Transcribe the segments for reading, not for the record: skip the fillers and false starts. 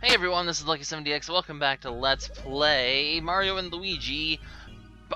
Hey everyone, this is LuckySevenDX. Welcome back to Let's Play Mario and Luigi.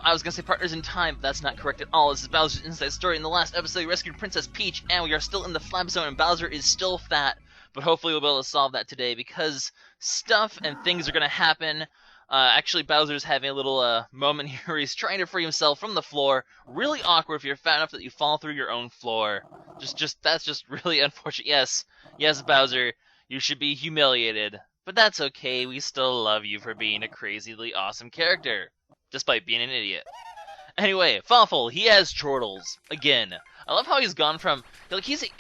I was gonna say Partners in Time, but that's not correct at all. This is Bowser's Inside Story. In the last episode, we rescued Princess Peach, and we are still in the Flab Zone, and Bowser is still fat. But hopefully we'll be able to solve that today, because stuff and things are gonna happen. Actually, Bowser's having a little moment here where he's trying to free himself from the floor. Really awkward if you're fat enough that you fall through your own floor. That's just really unfortunate. Yes, Bowser, you should be humiliated. But that's okay, we still love you for being a crazily awesome character, despite being an idiot. Anyway, Fawful, he has chortles, again. I love how he's gone from,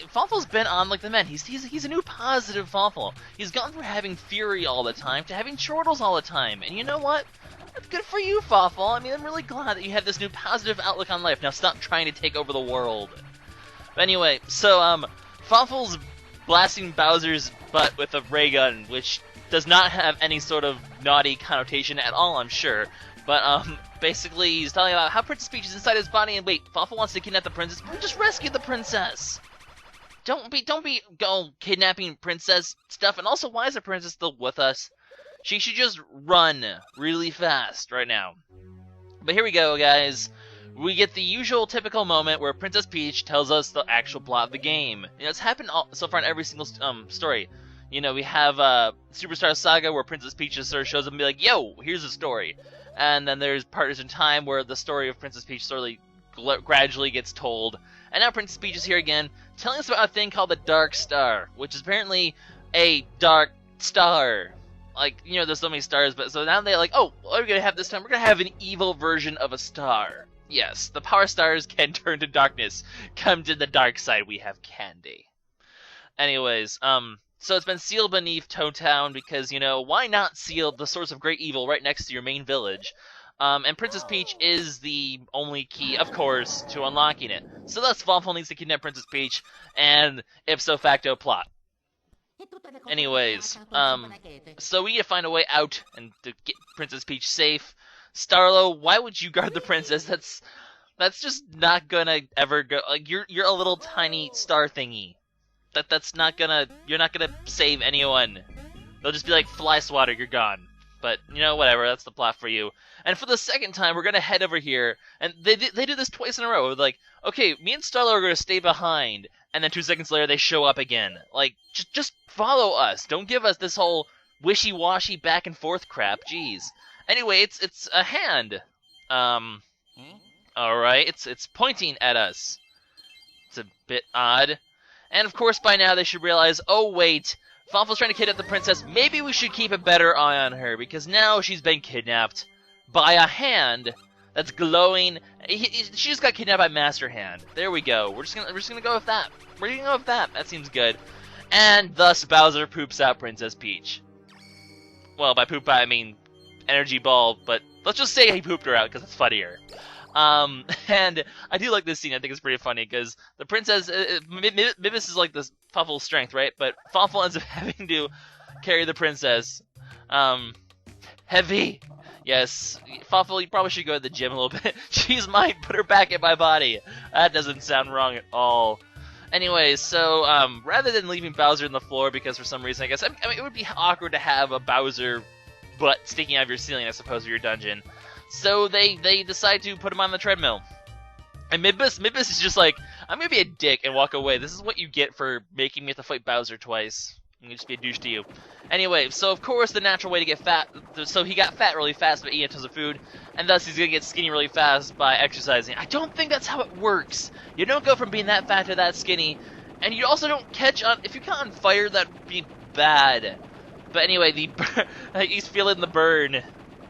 Fawful's been on like the men, he's a new positive Fawful. He's gone from having fury all the time to having chortles all the time, and you know what? That's good for you, Fawful. I mean, I'm really glad that you have this new positive outlook on life. Now stop trying to take over the world. But anyway, so, Fawful's blasting Bowser's butt with a ray gun, which does not have any sort of naughty connotation at all, I'm sure. But, basically, he's telling about how Princess Peach is inside his body, and wait, Fawful wants to kidnap the princess. We just rescued the princess! Don't be kidnapping princess stuff, and also, why is the princess still with us? She should just run really fast right now. But here we go, guys. We get the usual typical moment where Princess Peach tells us the actual plot of the game. You know, it's happened so far in every single story. You know, we have Superstar Saga where Princess Peach just sort of shows up and be like, yo, here's the story. And then there's Partners in Time where the story of Princess Peach slowly, gradually gets told. And now Princess Peach is here again, telling us about a thing called the Dark Star, which is apparently a dark star. Like, you know, there's so many stars, but so now they're like, oh, what are we going to have this time? We're going to have an evil version of a star. Yes, the power stars can turn to darkness. Come to the dark side, we have candy. Anyways, so it's been sealed beneath Toad Town because, you know, why not seal the source of great evil right next to your main village? And Princess Peach is the only key, of course, to unlocking it. So thus, Fawful needs to kidnap Princess Peach, and ipso facto plot. Anyways, so we need to find a way out and to get Princess Peach safe. Starlo, why would you guard the princess? That's just not gonna ever go. Like, you're a little tiny star thingy. That's not gonna, you're not gonna save anyone. They'll just be like, fly swatter, you're gone. But, you know, whatever, that's the plot for you. And for the second time, we're gonna head over here, and they do this twice in a row. Like, okay, me and Starlo are gonna stay behind, and then 2 seconds later they show up again. Like, just follow us. Don't give us this whole wishy-washy back and forth crap, jeez. Anyway, it's a hand. Alright, it's pointing at us. It's a bit odd. And of course, by now they should realize, oh wait, Fawful's trying to kidnap the princess. Maybe we should keep a better eye on her, because now she's been kidnapped by a hand that's glowing. She just got kidnapped by Master Hand. There we go. We're just gonna go with that. We're gonna go with that. That seems good. And thus Bowser poops out Princess Peach. Well, by poop I mean energy ball, but let's just say he pooped her out because it's funnier. And I do like this scene. I think it's pretty funny because the princess, Mibis is like this Fawful's strength, right? But Fawful ends up having to carry the princess. Heavy. Yes, Fawful, you probably should go to the gym a little bit. She's mine. Put her back in my body. That doesn't sound wrong at all. Anyway, so rather than leaving Bowser on the floor because for some reason, I guess, I mean, it would be awkward to have a Bowser butt sticking out of your ceiling, I suppose, of your dungeon. So they decide to put him on the treadmill. And Mibis is just like, I'm gonna be a dick and walk away. This is what you get for making me have to fight Bowser twice. I'm gonna just be a douche to you. Anyway, so of course the natural way to get fat, so he got fat really fast by eating tons of food, and thus he's gonna get skinny really fast by exercising. I don't think that's how it works. You don't go from being that fat to that skinny, and you also don't catch on, if you caught on fire, that'd be bad. But anyway, he's feeling the burn,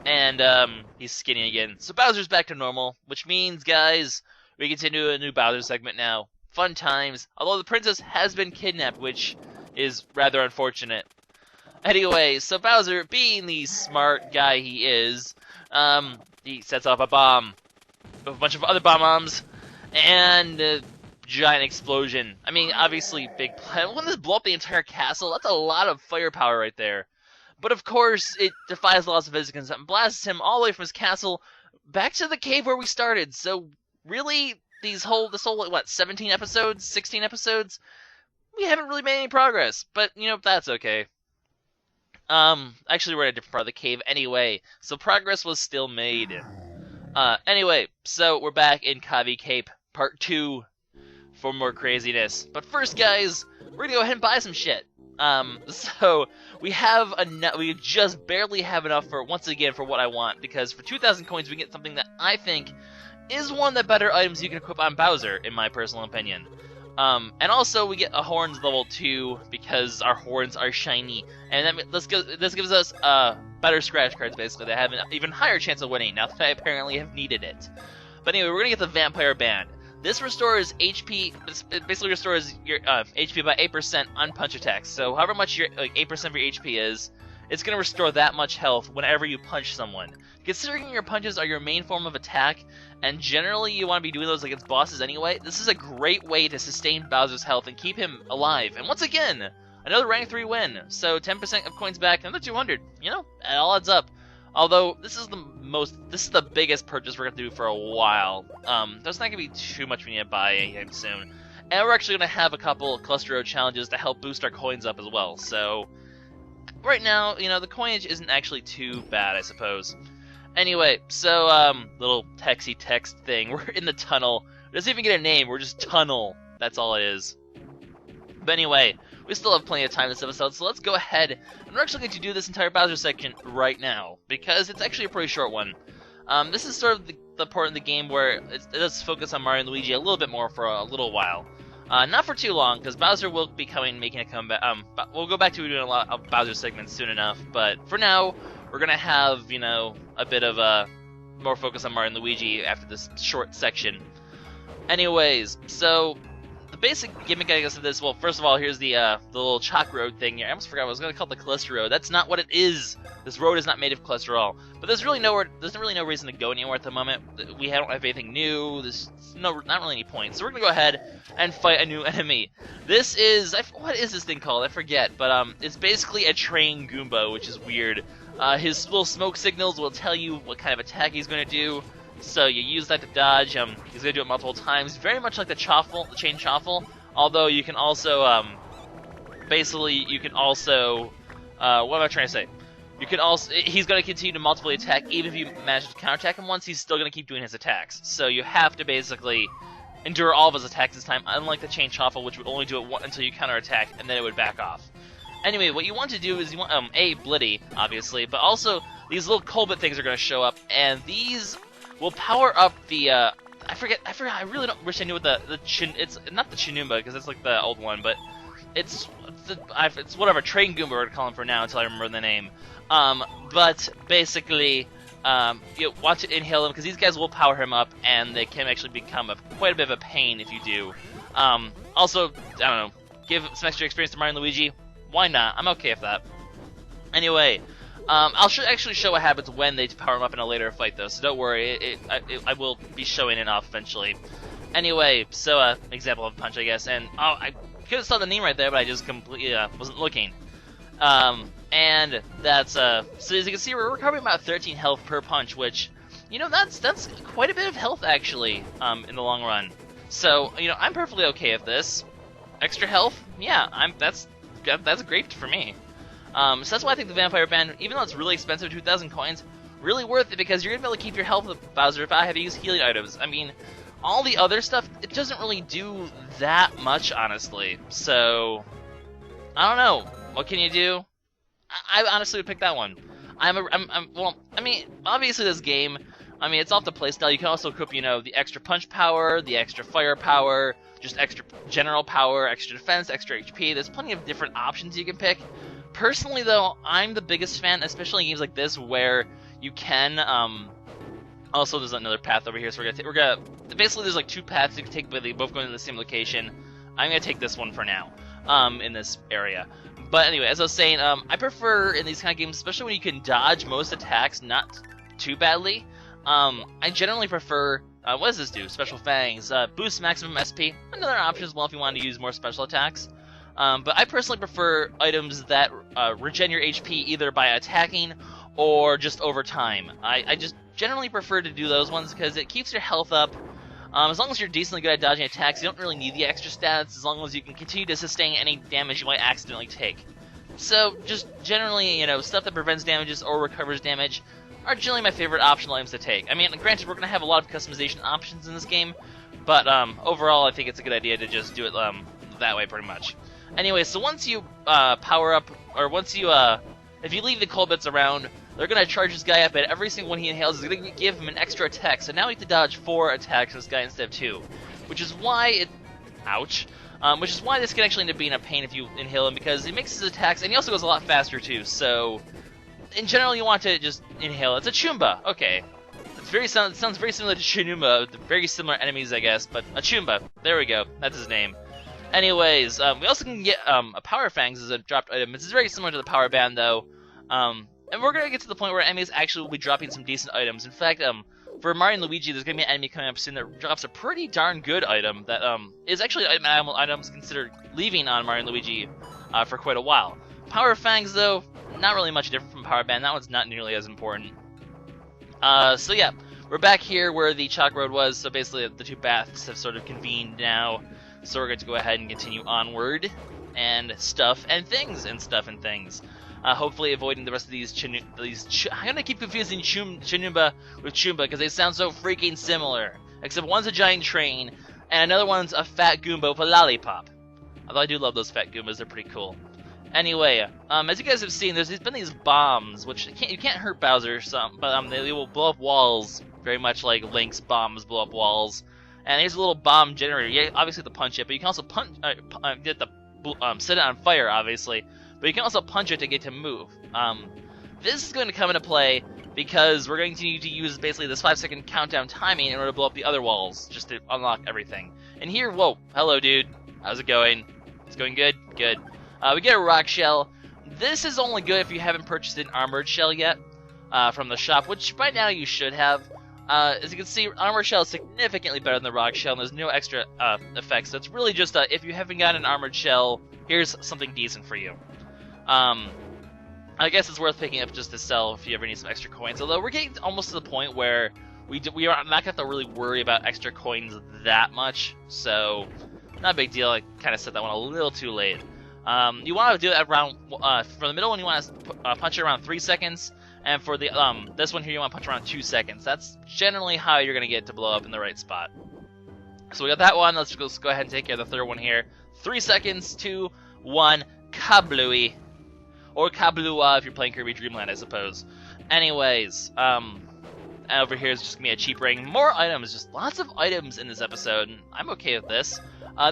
and he's skinny again. So Bowser's back to normal, which means, guys, we continue a new Bowser segment now. Fun times, although the princess has been kidnapped, which is rather unfortunate. Anyway, so Bowser, being the smart guy he is, he sets off a bomb with a bunch of other bombs, and a giant explosion. I mean, obviously, big plan. Wouldn't this blow up the entire castle? That's a lot of firepower right there. But of course, it defies the laws of physics and blasts him all the way from his castle back to the cave where we started. So really, this whole what, 17 episodes, 16 episodes, we haven't really made any progress. But you know, that's okay. Actually, we're in a different part of the cave anyway, so progress was still made. Anyway, so we're back in Cavi Cape Part 2 for more craziness. But first, guys, we're gonna go ahead and buy some shit. So we have we just barely have enough for, once again, for what I want, because for 2,000 coins we get something that I think is one of the better items you can equip on Bowser, in my personal opinion. And also we get a horns level 2 because our horns are shiny, and this gives us better scratch cards, basically, that have an even higher chance of winning, now that I apparently have needed it. But anyway, we're gonna get the Vampire Band. This restores HP, it basically restores your HP by 8% on punch attacks. So however much your 8% of your HP is, it's going to restore that much health whenever you punch someone. Considering your punches are your main form of attack, and generally you want to be doing those against bosses anyway, this is a great way to sustain Bowser's health and keep him alive. And once again, another rank 3 win, so 10% of coins back, another 200. You know, it all adds up. Although this is the biggest purchase we're gonna do for a while. There's not gonna be too much we need to buy anytime soon, and we're actually gonna have a couple Cluster Road challenges to help boost our coins up as well. So right now, you know, the coinage isn't actually too bad, I suppose. Anyway, so little texty text thing. We're in the tunnel. It doesn't even get a name. We're just tunnel. That's all it is. But anyway, we still have plenty of time this episode, so let's go ahead, and we're actually going to do this entire Bowser section right now, because it's actually a pretty short one. This is sort of the part of the game where it does focus on Mario and Luigi a little bit more for a little while. Not for too long, because Bowser will be making a comeback. We'll go back to doing a lot of Bowser segments soon enough, but for now, we're going to have, you know, a bit of more focus on Mario and Luigi after this short section. Anyways, so the basic gimmick, I guess, of this, well, first of all, here's the little chalk road thing here. I almost forgot, I was going to call it the cluster road. That's not what it is. This road is not made of cholesterol. But there's really no reason to go anywhere at the moment. We don't have anything new. There's not really any point. So we're going to go ahead and fight a new enemy. This is, what is this thing called? I forget. But it's basically a train Goomba, which is weird. His little smoke signals will tell you what kind of attack he's going to do. So you use that to dodge. He's going to do it multiple times, very much like the chain Choffle. Although you can also, basically, you can also, what am I trying to say? You can also, he's going to continue to multiply attack, even if you manage to counterattack him once, he's still going to keep doing his attacks. So you have to basically endure all of his attacks this time, unlike the chain Choffle, which would only do it until you counterattack, and then it would back off. Anyway, what you want to do is you want, Blitty, obviously, but also these little Coalbit things are going to show up, and these will power up the, I forget, I really don't wish I knew what it's not the Choomba, because it's like the old one, but it's whatever, Train Goomba we're calling for now until I remember the name. But basically, you want to inhale them, because these guys will power him up, and they can actually become quite a bit of a pain if you do. Also, I don't know, give some extra experience to Mario and Luigi. Why not? I'm okay with that. Anyway, I'll actually show what happens when they power him up in a later fight, though, so don't worry, I will be showing it off eventually. Anyway, so, example of a punch, I guess, and, oh, I could have saw the name right there, but I just completely, wasn't looking. And that's, so as you can see, we're recovering about 13 health per punch, which, you know, that's quite a bit of health, actually, in the long run. So, you know, I'm perfectly okay with this. Extra health? Yeah, that's great for me. So that's why I think the Vampire Band, even though it's really expensive, 2,000 coins, really worth it, because you're going to be able to keep your health with Bowser if I have to use healing items. I mean, all the other stuff, it doesn't really do that much, honestly. So, I don't know. What can you do? I honestly would pick that one. Well, I mean, obviously this game, I mean, it's off the playstyle. You can also equip, you know, the extra punch power, the extra fire power, just extra general power, extra defense, extra HP. There's plenty of different options you can pick. Personally, though, I'm the biggest fan, especially in games like this, where you can, also there's another path over here, so we're gonna basically there's like two paths you can take, but they both go into the same location. I'm gonna take this one for now, in this area. But anyway, as I was saying, I prefer in these kind of games, especially when you can dodge most attacks not too badly, I generally prefer, what does this do? Special Fangs, boost maximum SP, another option as well if you want to use more special attacks. But I personally prefer items that regen your HP either by attacking or just over time. I just generally prefer to do those ones because it keeps your health up. As long as you're decently good at dodging attacks, you don't really need the extra stats, as long as you can continue to sustain any damage you might accidentally take. So, just generally, stuff that prevents damages or recovers damage are generally my favorite optional items to take. I mean, granted, we're going to have a lot of customization options in this game, but overall, I think it's a good idea to just do it that way, pretty much. Anyway, so once you power up, or once you, if you leave the Coalbits around, they're going to charge this guy up, and every single one he inhales is going to give him an extra attack. So now we have to dodge 4 attacks from this guy instead of 2, which is why which is why this can actually end up being a pain if you inhale him, because he makes his attacks, and he also goes a lot faster too, so in general you want to just inhale. It's a Choomba, okay. It sounds very similar to Choomba, very similar enemies I guess, but a Choomba, there we go, that's his name. Anyways, we also can get a Power Fangs as a dropped item. This is very similar to the Power Band though, and we're going to get to the point where enemies actually will be dropping some decent items. In fact, for Mario and Luigi, there's going to be an enemy coming up soon that drops a pretty darn good item that is actually an items considered leaving on Mario and Luigi for quite a while. Power Fangs, though, not really much different from Power Band. That one's not nearly as important. So yeah, we're back here where the Chalk Road was, so basically the two baths have sort of convened now. So we're going to go ahead and continue onward, and stuff and things, hopefully avoiding the rest of these I'm gonna keep confusing Choomba with Choomba because they sound so freaking similar. Except one's a giant train, and another one's a fat Goomba with a lollipop. Although I do love those fat Goombas, they're pretty cool. Anyway, as you guys have seen, there's been these bombs, which you can't hurt Bowser, but they will blow up walls, very much like Link's bombs blow up walls. And here's a little bomb generator. You obviously have to punch it, but you can also set it on fire, obviously. But you can also punch it to get to move. This is going to come into play because we're going to need to use basically this 5-second countdown timing in order to blow up the other walls, just to unlock everything. And here, whoa, hello dude, how's it going? It's going good? Good. We get a rock shell. This is only good if you haven't purchased an armored shell yet from the shop, which by now you should have. As you can see, armored shell is significantly better than the rock shell, and there's no extra effects. So it's really just if you haven't got an armored shell, here's something decent for you. I guess it's worth picking up just to sell if you ever need some extra coins. Although we're getting almost to the point where we are not going to have to really worry about extra coins that much. So not a big deal. I kind of said that one a little too late. You want to do it around for the middle one. You want to punch it around 3 seconds, and for the this one here you want to punch around 2 seconds. That's generally how you're going to get to blow up in the right spot. So we got that one. Let's just go ahead and take care of the third one here. 3 seconds, 2, 1, kablooey. Or Kablooa if you're playing Kirby Dream Land, I suppose. Anyways, over here is just going to be a cheap ring. More items, just lots of items in this episode, and I'm okay with this.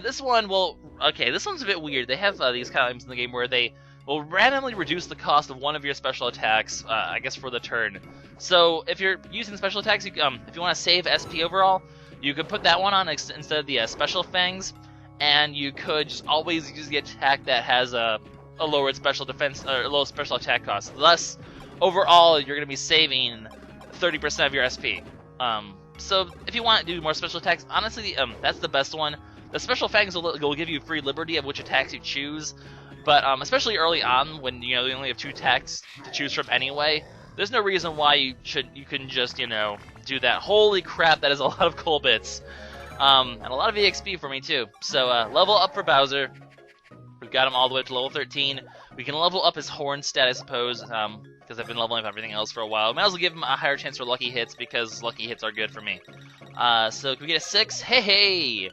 This one, well, okay, this one's a bit weird. They have these kind of items in the game where they will randomly reduce the cost of one of your special attacks, I guess for the turn. So if you're using special attacks, if you want to save SP overall, you could put that one on instead of the special fangs, and you could just always use the attack that has a lowered special defense or low special attack cost. Thus, overall, you're going to be saving 30% of your SP. So if you want to do more special attacks, honestly, that's the best one. The special fangs will give you free liberty of which attacks you choose, but especially early on when you only have 2 attacks to choose from anyway, there's no reason why you couldn't just do that. Holy crap, that is a lot of Coalbits, and a lot of EXP for me too. So level up for Bowser. We've got him all the way up to level 13. We can level up his horn stat, I suppose, because I've been leveling up everything else for a while. Might as well give him a higher chance for lucky hits, because lucky hits are good for me. So can we get a 6? Hey!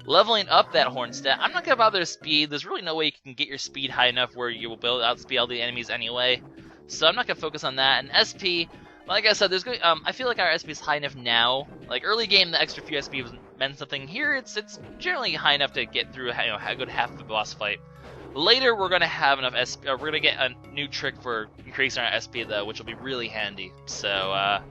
Leveling up that horn stat. I'm not going to bother with speed. There's really no way you can get your speed high enough where you will be able to outspeed all the enemies anyway. So I'm not going to focus on that. And SP, like I said, I feel like our SP is high enough now. Like early game, the extra few SP meant something. Here, it's generally high enough to get through a good half of the boss fight. Later, we're going to have enough SP. We're going to get a new trick for increasing our SP though, which will be really handy. So, I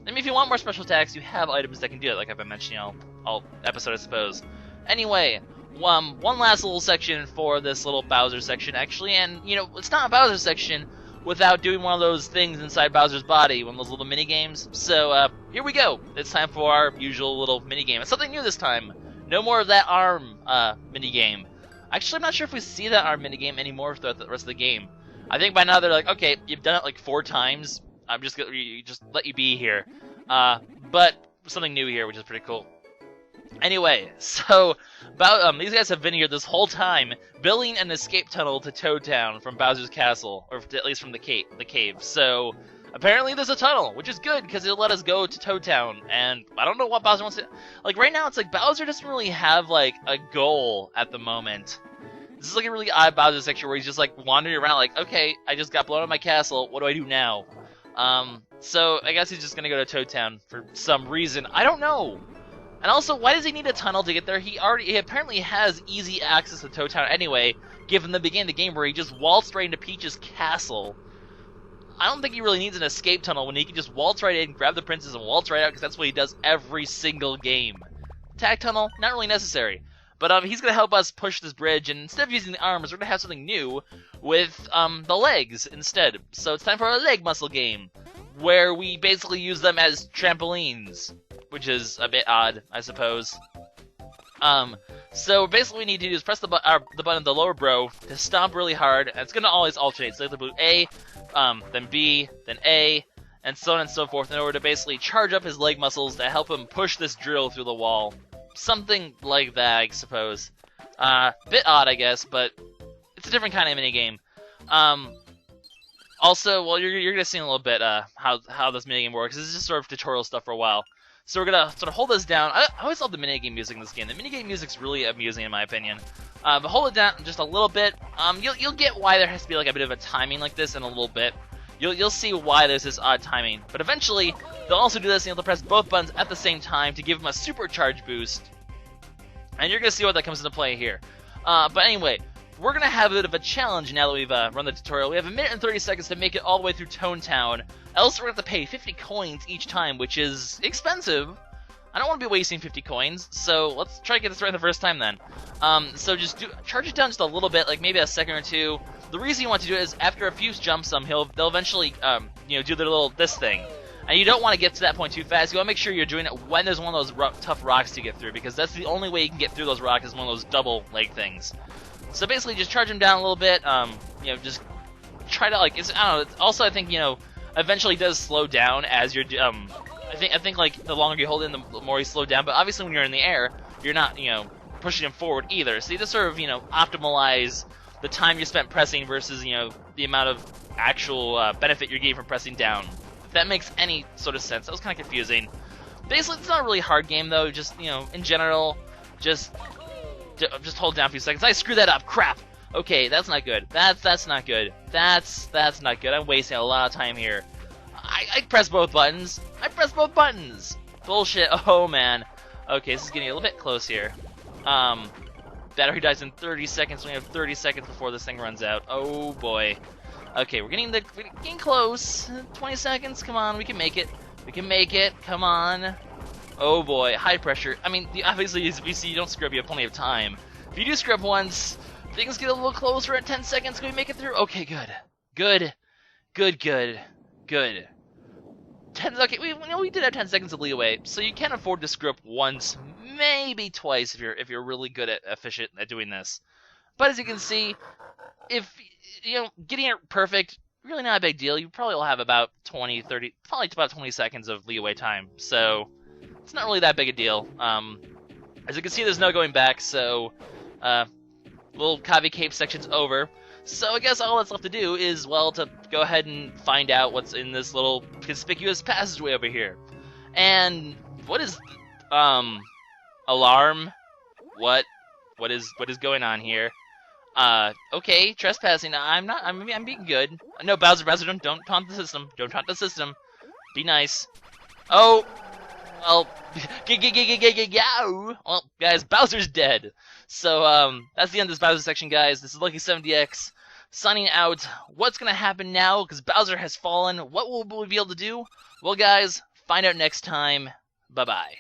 mean, if you want more special attacks, you have items that can do it, like I've been mentioning all episode, I suppose. Anyway, one last little section for this little Bowser section, actually, and it's not a Bowser section without doing one of those things inside Bowser's body, one of those little mini games. So here we go. It's time for our usual little mini game. It's something new this time. No more of that arm mini game. Actually, I'm not sure if we see that arm mini game anymore throughout the rest of the game. I think by now they're like, okay, you've done it like 4 times. I'm just gonna just let you be here. But something new here, which is pretty cool. Anyway, so these guys have been here this whole time, building an escape tunnel to Toad Town from Bowser's castle, or at least from the cave. So apparently there's a tunnel, which is good because it'll let us go to Toad Town. And I don't know what Bowser wants to. Like right now, it's like Bowser doesn't really have like a goal at the moment. This is like a really odd Bowser section where he's just like wandering around, like, okay, I just got blown out of my castle. What do I do now? So I guess he's just gonna go to Toad Town for some reason. I don't know. And also, why does he need a tunnel to get there? He apparently has easy access to Toad Town anyway, given the beginning of the game where he just waltzed right into Peach's castle. I don't think he really needs an escape tunnel when he can just waltz right in, grab the princess, and waltz right out, because that's what he does every single game. Tag tunnel, not really necessary. But he's going to help us push this bridge, and instead of using the arms, we're going to have something new with the legs instead. So it's time for a leg muscle game, where we basically use them as trampolines, which is a bit odd, I suppose. So basically what we need to do is press the button, the lower bro, to stomp really hard, and it's going to always alternate. So you have to boot A, then B, then A, and so on and so forth in order to basically charge up his leg muscles to help him push this drill through the wall. Something like that, I suppose. Bit odd, I guess, but it's a different kind of minigame. Also, well, you're gonna see in a little bit how this minigame works. This is just sort of tutorial stuff for a while. So we're gonna sort of hold this down. I always love the minigame music in this game. The minigame music's really amusing in my opinion. But hold it down just a little bit. You'll get why there has to be like a bit of a timing like this in a little bit. You'll see why there's this odd timing. But eventually, they'll also do this and you'll have to press both buttons at the same time to give them a supercharge boost. And you're going to see what that comes into play here. But anyway, we're going to have a bit of a challenge now that we've run the tutorial. We have 1 minute and 30 seconds to make it all the way through Toad Town. Else we're going to have to pay 50 coins each time, which is expensive. I don't want to be wasting 50 coins, so let's try to get this right the first time then. So just charge it down just a little bit, like maybe a second or two. The reason you want to do it is after a few jumps, they'll eventually do their little this thing. And you don't want to get to that point too fast. You want to make sure you're doing it when there's one of those tough rocks to get through, because that's the only way you can get through those rocks is one of those double leg things. So basically, just charge them down a little bit. Just try to I don't know. Also, I think eventually does slow down as you're. I think like the longer you hold it in, the more you slow down. But obviously, when you're in the air, you're not pushing him forward either. So you just sort of optimize the time you spent pressing versus the amount of actual benefit you're getting from pressing down. If that makes any sort of sense. That was kind of confusing. Basically, it's not a really hard game though. Just in general, just hold down for a few seconds. I screwed that up. Crap. Okay, that's not good. That's not good. That's not good. I'm wasting a lot of time here. I pressed both buttons. I pressed both buttons. Bullshit. Oh man. Okay, this is getting a little bit close here. Battery dies in 30 seconds. We have 30 seconds before this thing runs out. Oh boy. Okay, we're getting close. 20 seconds. Come on, we can make it. We can make it. Come on. Oh boy, high pressure. I mean, obviously, as we see, you don't screw up. You have plenty of time. If you do screw up once, things get a little closer at 10 seconds. Can we make it through? Okay, good. Good. 10. Okay, we did have 10 seconds of leeway, so you can afford to screw up once, maybe twice if you're really good at efficient at doing this. But as you can see, if getting it perfect, really not a big deal. You probably will have about 20, 30, probably about 20 seconds of leeway time. So it's not really that big a deal. As you can see, there's no going back, so little Cavi Cape section's over. So I guess all that's left to do is, well, to go ahead and find out what's in this little conspicuous passageway over here. And what is alarm? What is going on here? Okay, trespassing. I'm being good. No, Bowser, don't taunt the system. Don't taunt the system. Be nice. Oh, well, well, guys, Bowser's dead. So, that's the end of this Bowser section, guys. This is LuckySevenDX signing out. What's gonna happen now? Because Bowser has fallen. What will we be able to do? Well, guys, find out next time. Bye-bye.